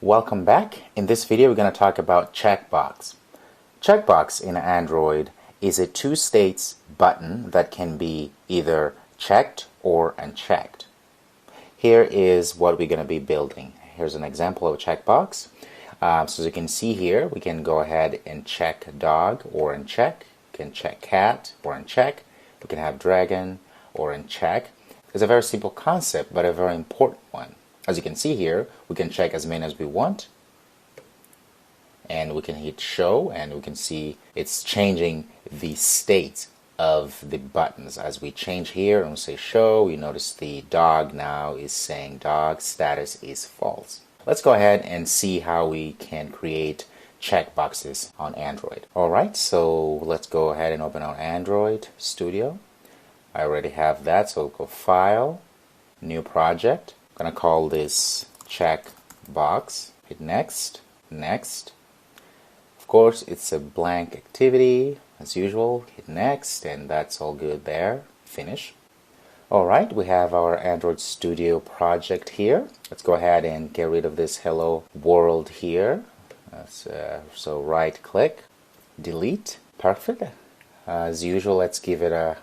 Welcome back. In this video we're going to talk about Checkbox. Checkbox in Android is a two-states button that can be either checked or unchecked. Here is what we're going to be building. Here's an example of a checkbox. So as you can see here, we can go ahead and check dog or uncheck. We can check cat or uncheck. We can have dragon or uncheck. It's a very simple concept, but a very important one. As you can see here, we can check as many as we want, and we can hit show, and we can see it's changing the state of the buttons. As we change here and say show, you notice the dog now is saying dog status is false. Let's go ahead and see how we can create checkboxes on Android. Alright, so let's go ahead and open our Android Studio. I already have that, so we'll go File, New Project. I'm going to call this Checkbox. Hit Next, Next. Of course, it's a blank activity, as usual. Hit Next, and that's all good there. Finish. Alright, we have our Android Studio project here. Let's go ahead and get rid of this Hello World here. So right click, delete. Perfect. As usual, let's give it a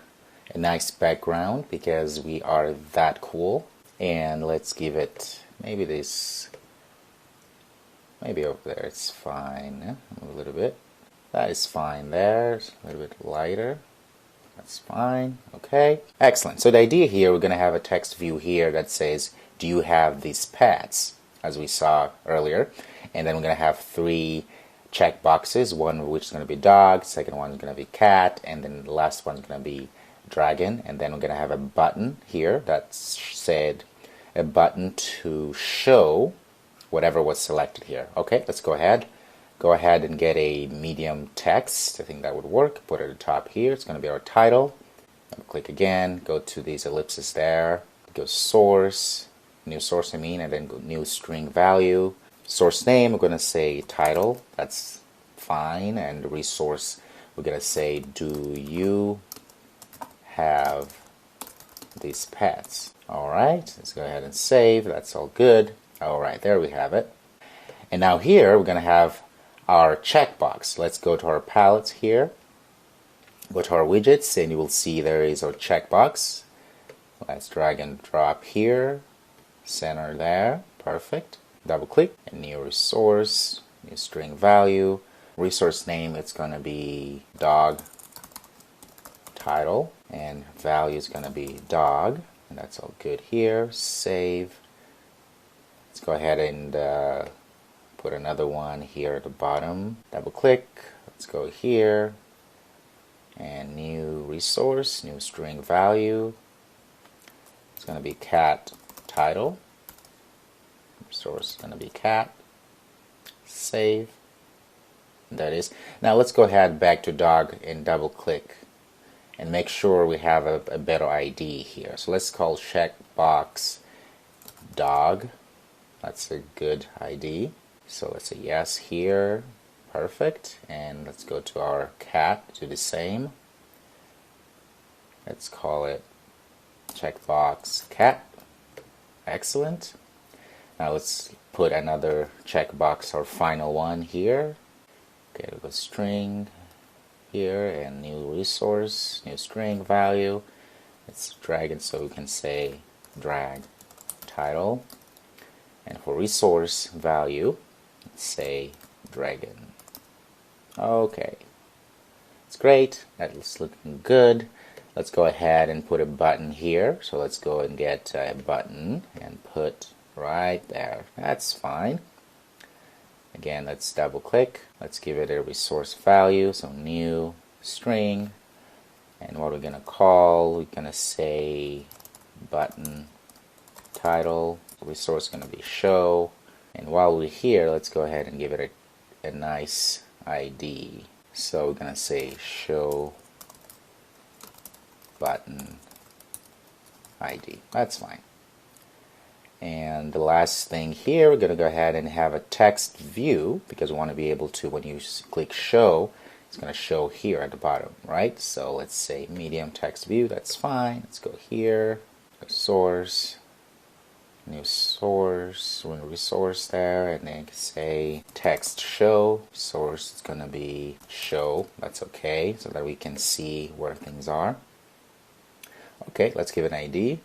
nice background because we are that cool. And let's give it maybe this, maybe over there, it's fine. Move a little bit. That is fine there. It's a little bit lighter. That's fine. Okay. Excellent. So the idea here, we're going to have a text view here that says, do you have these pets? As we saw earlier. And then we're going to have three check boxes, one of which is going to be dog, second one is going to be cat, and then the last one is going to be dragon. And then we're going to have a button here that said a button to show whatever was selected here. Okay, let's go ahead and get a medium text. I think that would work. Put it at the top here. It's going to be our title. Click again, go to these ellipses there, go source, new source and then go new string value. Source name, we're going to say title. That's fine. And resource, we're going to say, do you have these pets? Alright, let's go ahead and save. That's all good. Alright, there we have it. And now here we're going to have our checkbox. Let's go to our palettes here. Go to our widgets and you will see there is our checkbox. Let's drag and drop here. Center there. Perfect. Double click and new resource, new string value. Resource name, it's going to be dog title. And value is going to be dog, and that's all good here. Save. Let's go ahead and put another one here at the bottom. Double click. Let's go here and new resource, new string value. It's going to be cat title. Resource is going to be cat. Save. And that is. Now let's go ahead back to dog and double click and make sure we have a better ID here. So let's call checkbox dog. That's a good ID. So let's say yes here. Perfect. And let's go to our cat, do the same. Let's call it checkbox cat. Excellent. Now let's put another checkbox, our final one here. Okay, we'll go string here and new resource, new string value. Let's drag it so we can say drag title. And for resource value, let's say dragon. Okay, it's great. That's looking good. Let's go ahead and put a button here. So let's go and get a button and put right there. That's fine. Again, let's double click. Let's give it a resource value. So new string. And what we're going to call, we're going to say button title. Resource is going to be show. And while we're here, let's go ahead and give it a nice ID. So we're going to say show button ID. That's fine. And the last thing here, we're going to go ahead and have a text view because we want to be able to, when you click show, it's going to show here at the bottom, right? So let's say medium text view. That's fine. Let's go here, go source, new source, resource there, and then say text show. Source is gonna be show. That's okay, so that we can see where things are. Okay, let's give an ID.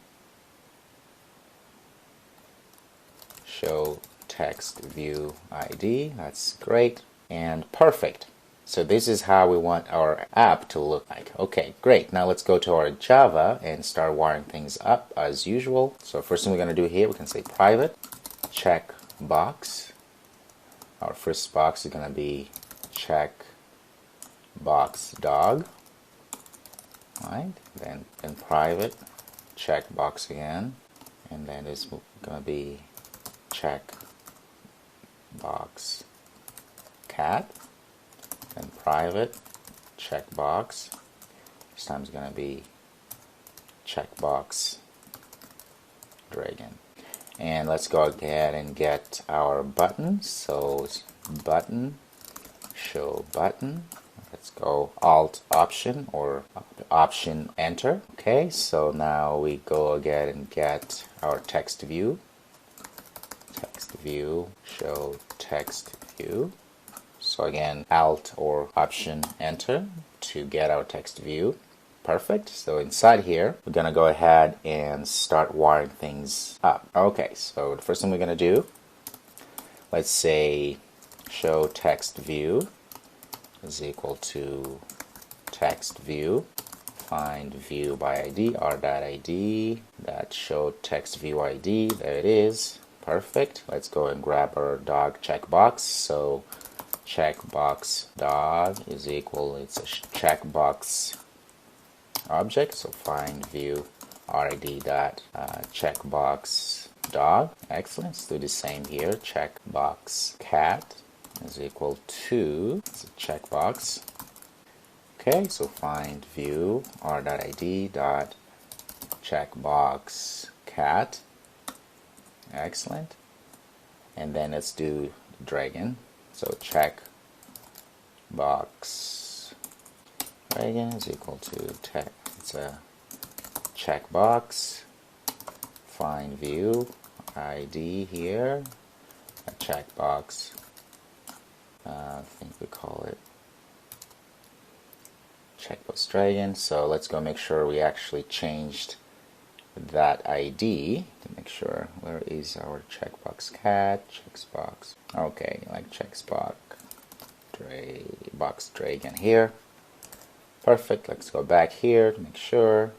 Show text view ID. That's great and perfect. So this is how we want our app to look like. Okay, great. Now let's go to our Java and start wiring things up as usual. So first thing we're going to do here, we can say private checkbox. Our first box is going to be checkbox dog. Right? Then private checkbox again. And then it's going to be checkbox cat. And private checkbox. This time is going to be checkbox dragon. And let's go ahead and get our button. So it's button, show button. Let's go Alt Option or Option Enter. Okay, so now we go again and get our text view. Text view, show text view. So again, Alt or Option Enter to get our text view. Perfect. So inside here, we're going to go ahead and start wiring things up. Okay, so the first thing we're going to do, let's say show text view is equal to text view. Find view by ID, r.id, that show text view ID. There it is. Perfect. Let's go and grab our dog checkbox. So checkbox dog is equal, it's a checkbox object, so find view rid dot checkbox dog. Excellent. Let's do the same here. Checkbox cat is equal to, it's a checkbox. Okay, so find view r.id dot checkbox cat. Excellent. And then let's do the dragon. So checkbox dragon is equal to it's a checkbox. Find view ID here. A checkbox. I think we call it checkbox dragon. So let's go make sure we actually changed that ID to make sure where is our checkbox cat, checkbox. Okay, like checkbox box dragon here. Perfect. Let's go back here to make sure.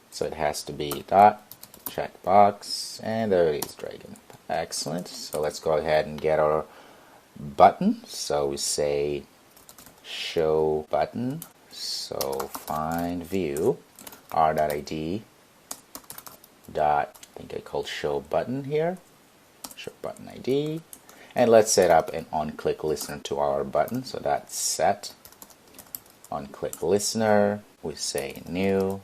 So it has to be dot checkbox, and there it is, dragon. Excellent. So let's go ahead and get our button. So we say show button. So find view r.id dot, I think I called show button here, show button ID, and let's set up an on-click listener to our button. So that's set on-click listener. We say new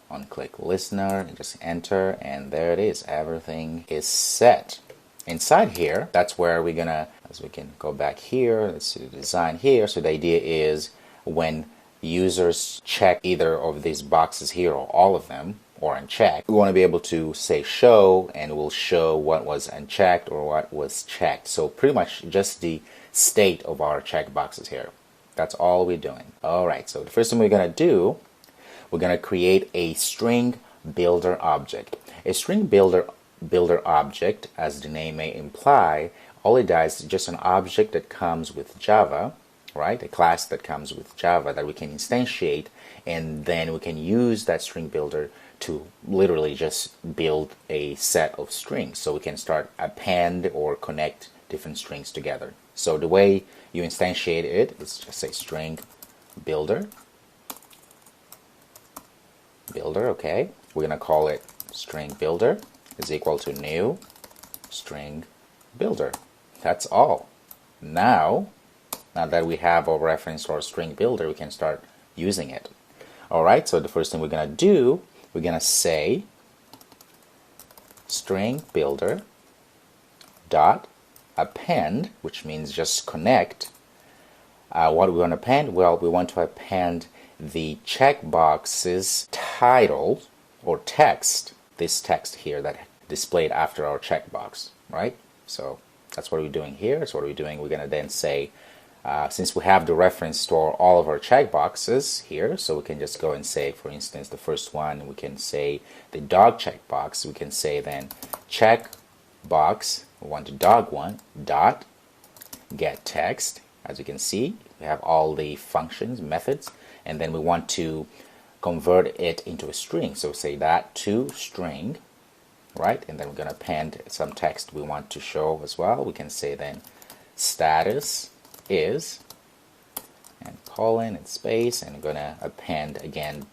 on-click listener and just enter, and there it is. Everything is set. Inside here, that's where we're gonna, as we can go back here, let's see the design here. So the idea is when users check either of these boxes here or all of them, or unchecked, we want to be able to say show, and we'll show what was unchecked or what was checked. So pretty much just the state of our check boxes here. That's all we're doing. Alright, so the first thing we're going to do, we're going to create a string builder object. A string builder object, as the name may imply, all it does is just an object that comes with Java, right? A class that comes with Java that we can instantiate, and then we can use that string builder to literally just build a set of strings. So we can start append or connect different strings together. So the way you instantiate it is just say string builder. Okay. We're going to call it string builder is equal to new string builder. That's all. Now that we have our reference to our string builder, we can start using it. Alright, so the first thing we're going to do, we're going to say string builder dot append, which means just connect. What we want to append? Well, we want to append the checkbox's title or text, this text here that displayed after our checkbox, right? So that's what we're doing here. That's what we're doing. We're going to then say, since we have the reference to all of our checkboxes here, so we can just go and say, for instance, the first one, we can say the dog checkbox. We can say then checkbox, we want the dog one, dot, get text. As you can see, we have all the functions, methods, and then we want to convert it into a string. So say that to string, right? And then we're going to append some text we want to show as well. We can say then status is, and colon and space, and I'm going to append again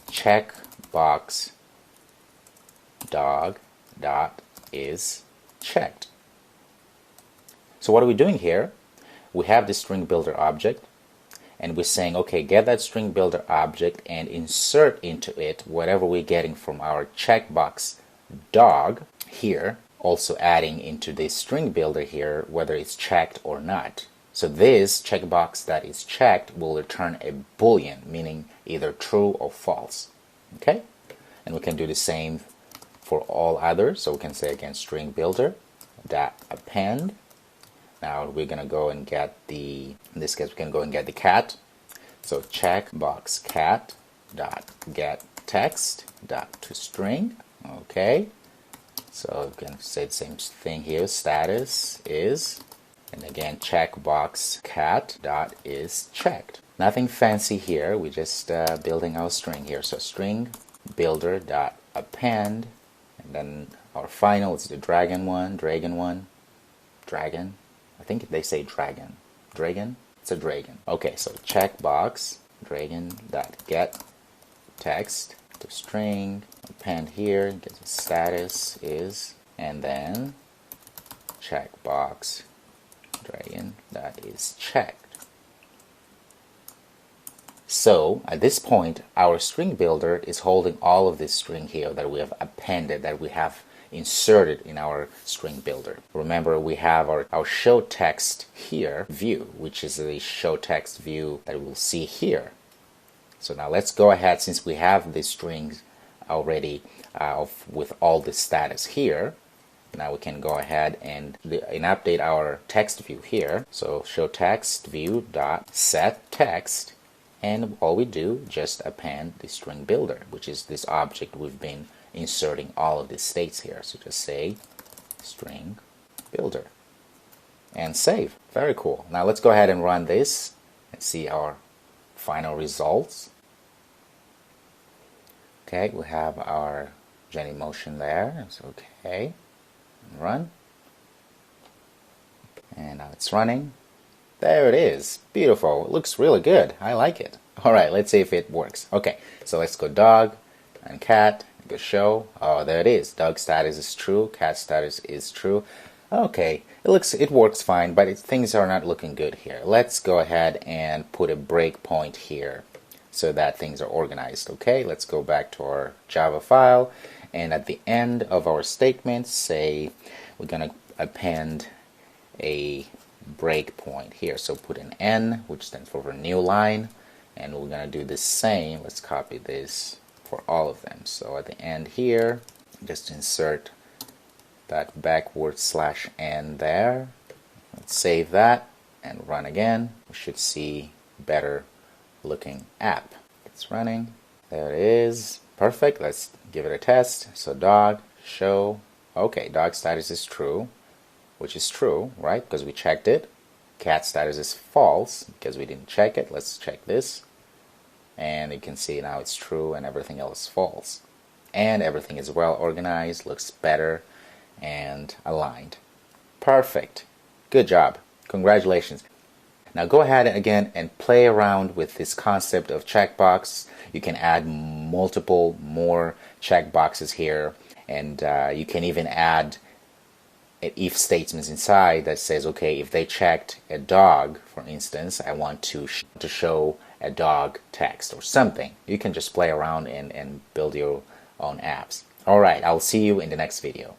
checkbox dog dot is checked. So what are we doing here? We have the string builder object, and we're saying, okay, get that string builder object and insert into it whatever we're getting from our checkbox dog here, also adding into the string builder here whether it's checked or not. So this checkbox that is checked will return a boolean, meaning either true or false. Okay? And we can do the same for all others. So we can say again string builder dot append. Now we're going to go and get the, in this case, we can go and get the cat. So checkbox cat dot get text dot to string. Okay. So we can say the same thing here. Status is, and again checkbox cat dot is checked. Nothing fancy here. We're just building our string here. So string builder dot append, and then our final is the dragon one. I think they say dragon. Dragon? It's a dragon. Okay, so checkbox dragon dot get text to string, append here, get the status is, and then checkbox dragon that is checked. So at this point, our string builder is holding all of this string here that we have appended, that we have inserted in our string builder. Remember, we have our show text here view, which is the show text view that we'll see here. So now let's go ahead, since we have the strings already with all the status here. Now we can go ahead and update our text view here. So show text view dot set text, and all we do just append the string builder, which is this object we've been inserting all of the states here. So just say string builder and save. Very cool. Now let's go ahead and run this and see our final results. Okay, we have our Jenny motion there. It's okay. Run. And now it's running. There it is. Beautiful. It looks really good. I like it. All right, let's see if it works. Okay, so let's go dog and cat. Go show. Oh, there it is. Dog status is true. Cat status is true. Okay, it works fine, but things are not looking good here. Let's go ahead and put a breakpoint here so that things are organized. Okay, let's go back to our Java file, and at the end of our statement, say we're gonna append a breakpoint here. So put an N, which stands for a new line, and we're gonna do the same. Let's copy this for all of them. So at the end here, just insert that /n there. Let's save that and run again. We should see better looking app. It's running. There it is. Perfect. Let's give it a test. So dog show. Okay, dog status is true, which is true, right? Because we checked it. Cat status is false because we didn't check it. Let's check this. And you can see now it's true and everything else false. And everything is well organized, looks better and aligned. Perfect. Good job. Congratulations. Now go ahead again and play around with this concept of checkbox. You can add multiple more checkboxes here, and you can even add if statements inside that says, okay, if they checked a dog, for instance, I want to show a dog text or something. You can just play around and build your own apps. Alright, I'll see you in the next video.